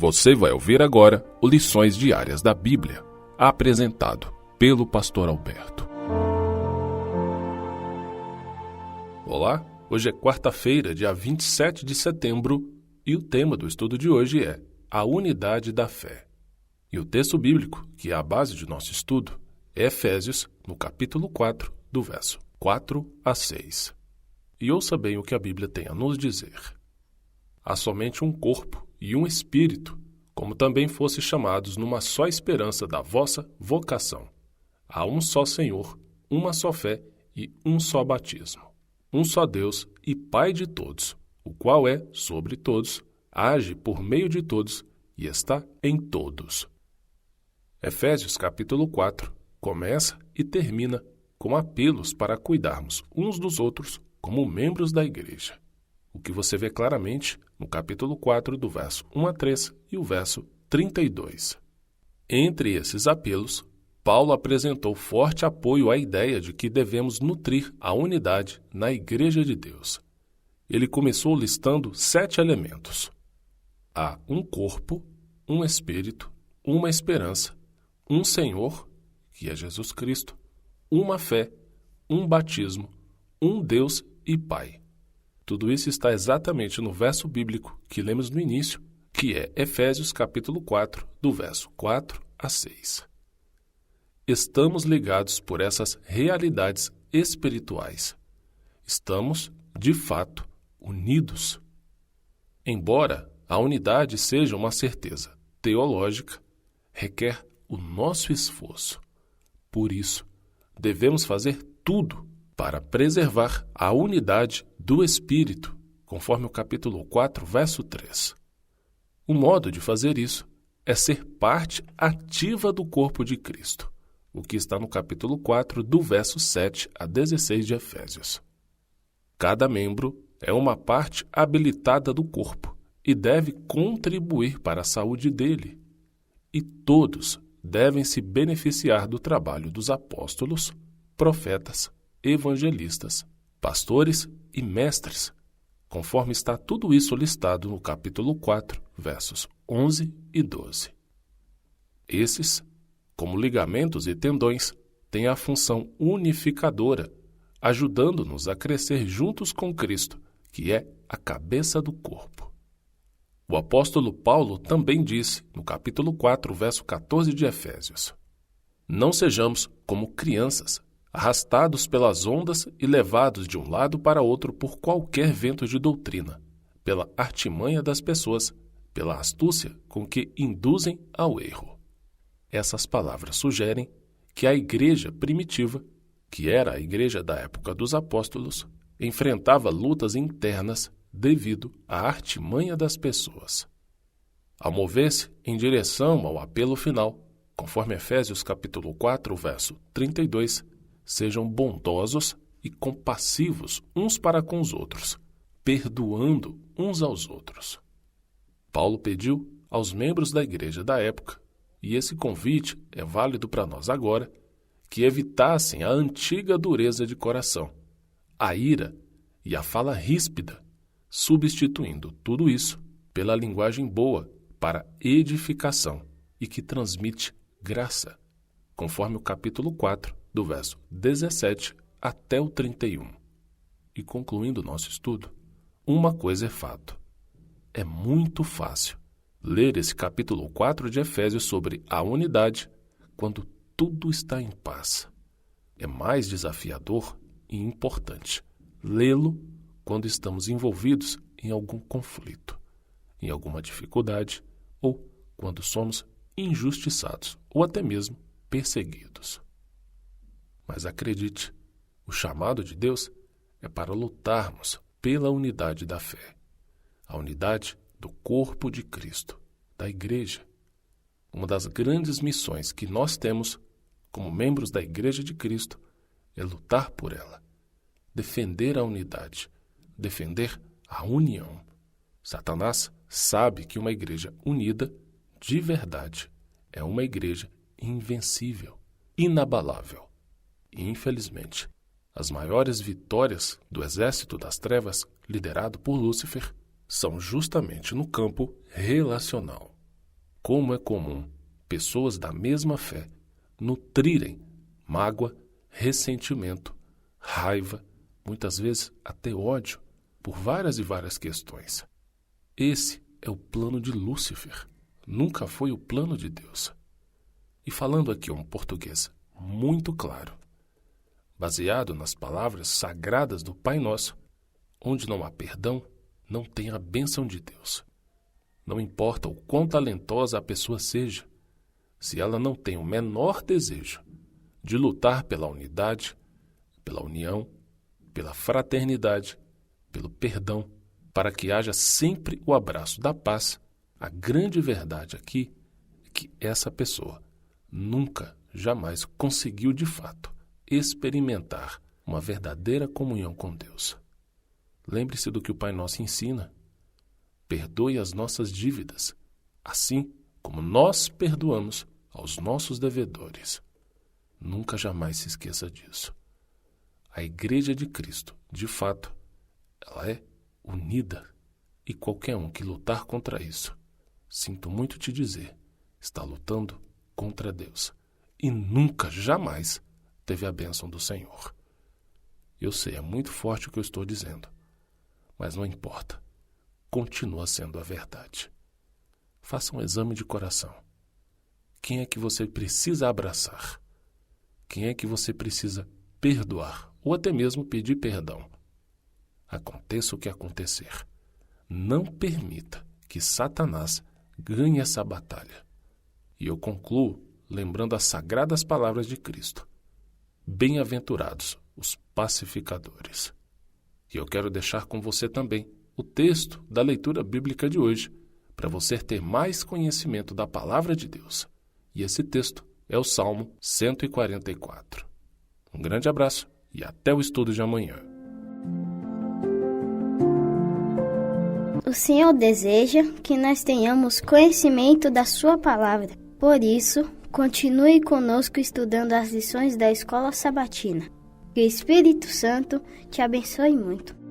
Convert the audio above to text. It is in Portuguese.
Você vai ouvir agora o Lições Diárias da Bíblia, apresentado pelo Pastor Alberto. Olá, hoje é quarta-feira, dia 27 de setembro, e o tema do estudo de hoje é a unidade da fé. E o texto bíblico, que é a base de nosso estudo, é Efésios, no capítulo 4, do verso 4 a 6. E ouça bem o que a Bíblia tem a nos dizer. Há somente um corpo e um espírito, como também fosse chamados numa só esperança da vossa vocação. Há um só Senhor, uma só fé e um só batismo. Um só Deus e Pai de todos, o qual é sobre todos, age por meio de todos e está em todos. Efésios capítulo 4 começa e termina com apelos para cuidarmos uns dos outros como membros da igreja. O que você vê claramente no capítulo 4, do verso 1 a 3 e o verso 32. Entre esses apelos, Paulo apresentou forte apoio à ideia de que devemos nutrir a unidade na Igreja de Deus. Ele começou listando 7 elementos. Há um corpo, um espírito, uma esperança, um Senhor, que é Jesus Cristo, uma fé, um batismo, um Deus e Pai. Tudo isso está exatamente no verso bíblico que lemos no início, que é Efésios capítulo 4, do verso 4 a 6. Estamos ligados por essas realidades espirituais. Estamos, de fato, unidos. Embora a unidade seja uma certeza teológica, requer o nosso esforço. Por isso, devemos fazer tudo para preservar a unidade do Espírito, conforme o capítulo 4, verso 3. O modo de fazer isso é ser parte ativa do corpo de Cristo, o que está no capítulo 4, do verso 7 a 16 de Efésios. Cada membro é uma parte habilitada do corpo e deve contribuir para a saúde dele. E todos devem se beneficiar do trabalho dos apóstolos, profetas, evangelistas, pastores e mestres, conforme está tudo isso listado no capítulo 4, versos 11 e 12. Esses, como ligamentos e tendões, têm a função unificadora, ajudando-nos a crescer juntos com Cristo, que é a cabeça do corpo. O apóstolo Paulo também disse, no capítulo 4, verso 14 de Efésios: Não sejamos como crianças, arrastados pelas ondas e levados de um lado para outro por qualquer vento de doutrina, pela artimanha das pessoas, pela astúcia com que induzem ao erro. Essas palavras sugerem que a igreja primitiva, que era a igreja da época dos apóstolos, enfrentava lutas internas devido à artimanha das pessoas. Ao mover-se em direção ao apelo final, conforme Efésios capítulo 4, verso 32, sejam bondosos e compassivos uns para com os outros, perdoando uns aos outros. Paulo pediu aos membros da igreja da época, e esse convite é válido para nós agora, que evitassem a antiga dureza de coração, a ira e a fala ríspida, substituindo tudo isso pela linguagem boa para edificação e que transmite graça, conforme o capítulo 4, do verso 17 até o 31. E concluindo nosso estudo, uma coisa é fato. É muito fácil ler esse capítulo 4 de Efésios sobre a unidade quando tudo está em paz. É mais desafiador e importante lê-lo quando estamos envolvidos em algum conflito, em alguma dificuldade ou quando somos injustiçados ou até mesmo perseguidos. Mas acredite, o chamado de Deus é para lutarmos pela unidade da fé, a unidade do corpo de Cristo, da Igreja. Uma das grandes missões que nós temos como membros da Igreja de Cristo é lutar por ela, defender a unidade, defender a união. Satanás sabe que uma igreja unida, de verdade, é uma igreja invencível, inabalável. E, infelizmente, as maiores vitórias do exército das trevas, liderado por Lúcifer, são justamente no campo relacional. como é comum pessoas da mesma fé nutrirem mágoa, ressentimento, raiva, muitas vezes até ódio, por várias e várias questões. Esse é o plano de Lúcifer, nunca foi o plano de Deus. E falando aqui um português muito claro, baseado nas palavras sagradas do Pai Nosso, onde não há perdão, não tem a bênção de Deus. Não importa o quão talentosa a pessoa seja, se ela não tem o menor desejo de lutar pela unidade, pela união, pela fraternidade, pelo perdão, para que haja sempre o abraço da paz, a grande verdade aqui é que essa pessoa nunca, jamais conseguiu de fato experimentar uma verdadeira comunhão com Deus. Lembre-se do que o Pai Nosso ensina. Perdoe as nossas dívidas, assim como nós perdoamos aos nossos devedores. Nunca jamais se esqueça disso. A Igreja de Cristo, de fato, ela é unida, e qualquer um que lutar contra isso, sinto muito te dizer, está lutando contra Deus e nunca, jamais teve a bênção do Senhor. Eu sei, é muito forte o que eu estou dizendo, mas não importa, continua sendo a verdade. Faça um exame de coração. Quem é que você precisa abraçar? Quem é que você precisa perdoar ou até mesmo pedir perdão? Aconteça o que acontecer, não permita que Satanás ganhe essa batalha. E eu concluo lembrando as sagradas palavras de Cristo. Bem-aventurados os pacificadores. E eu quero deixar com você também o texto da leitura bíblica de hoje, para você ter mais conhecimento da palavra de Deus. E esse texto é o Salmo 144. Um grande abraço e até o estudo de amanhã. O Senhor deseja que nós tenhamos conhecimento da sua palavra. Por isso, continue conosco estudando as lições da Escola Sabatina. Que o Espírito Santo te abençoe muito.